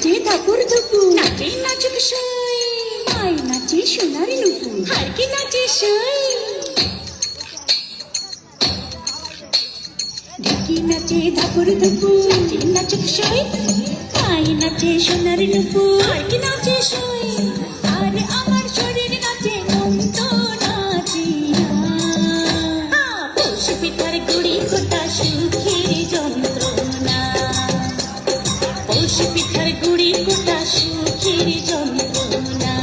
নাচে ধাপুর ধুপুর, নাচে নাচুক সই, আয় নাচে সোনার নুপুর, আর কি নাচে সই। ঢেকি নাচে ধাপুর ধুপুর, নাচে নাচুক সই, আয় নাচে সোনার নুপুর, আর কি নাচে সই। আর আমার শরীর নাচে মন তো নাচে না। পৌষ পিঠার গুড়ি কোটা সুখের যন্ত্রণা, পৌষ পিঠার গুড়ি কোটা সুখের যন্ত্রণা।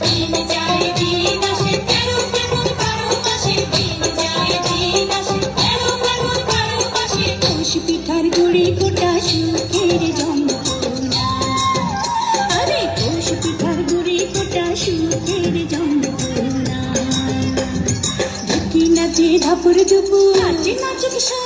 দিন যায় দিন আসে 13 ফাল্গুন 12 মাসে, দিন যায় দিন আসে 13 ফাল্গুন 12 মাসে। পৌষ পিঠার গুড়ি কোটা সুখের যন্ত্রণা, আরে পৌষ পিঠার গুড়ি কোটা সুখের যন্ত্রণা। ঢেকি নাচে ধাপুর ধুপুর, নাচে নাচুক সই।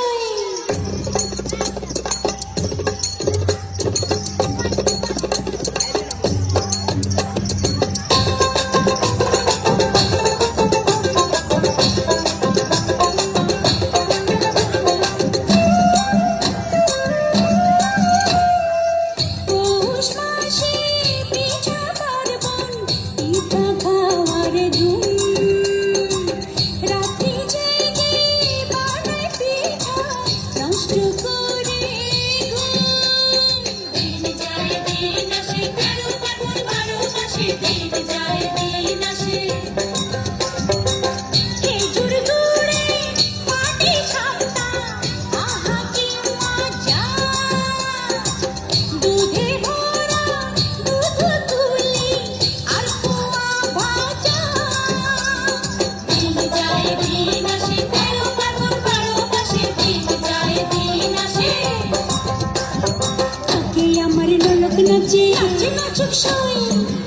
নাচে নাচে নাচুক সই,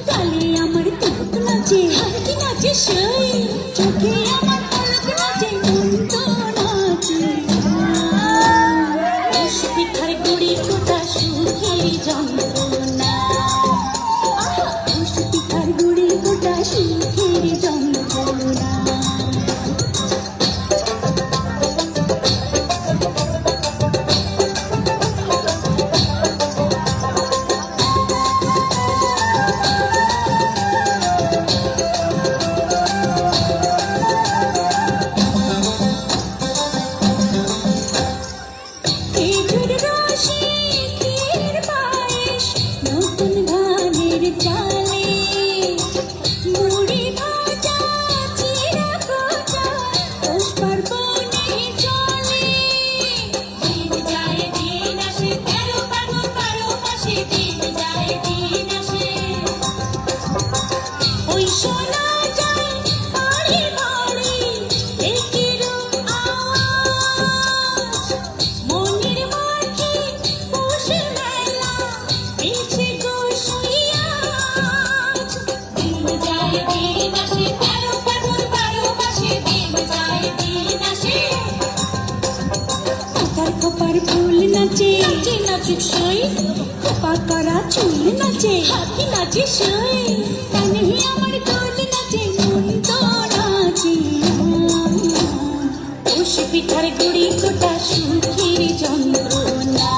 গালে আমার তিলক নাচে, আর কি নাচে সই। চোখে আমার পলক নাচে, মন তো নাচে। পৌষ পিঠার গুড়ি কোটা সুখের যন্ত্রণা, পৌষ পিঠার গুড়ি কোটা সুখের যন্ত্রণা। নাচে নাচুক সই, খোপা করা চুল নাচে, হাতি নাচে সই। কানে আমার দোল নাচে, মন তো নাচে। পৌষ পিঠার গুড়ি কোটা সুখের যন্ত্রণা,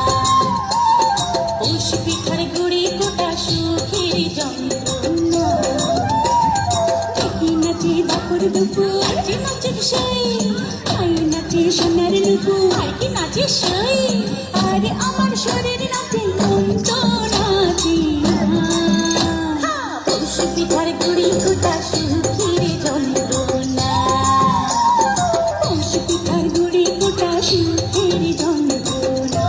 পৌষ পিঠার গুড়ি কোটা সুখের যন্ত্রণা। ঢেকি নাচে ধাপুর ধুপুর, নাচে নাচুক সই, আয় নাচে সোনার নুপুর, আর কি নাচে সই। আর আমার শরীর নাচে, মন তো নাচে না। পৌষ পিঠার গুড়ি কোটা সুখের যন্ত্রণা, পৌষ পিঠার গুড়ি কোটা সুখের যন্ত্রণা।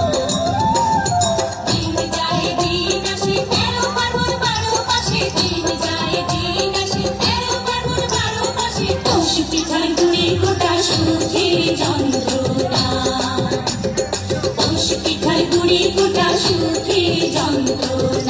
দিন যায় দিন আসে 13 ফাল্গুন 12 মাসে, দিন যায় দিন আসে 13 ফাল্গুন 12 মাসে। পৌষ পিঠার গুড়ি কোটা সুখের যন্ত্রণা, পৌষ পিঠার গুড়ি কোটা সুখের যন্ত্রণা।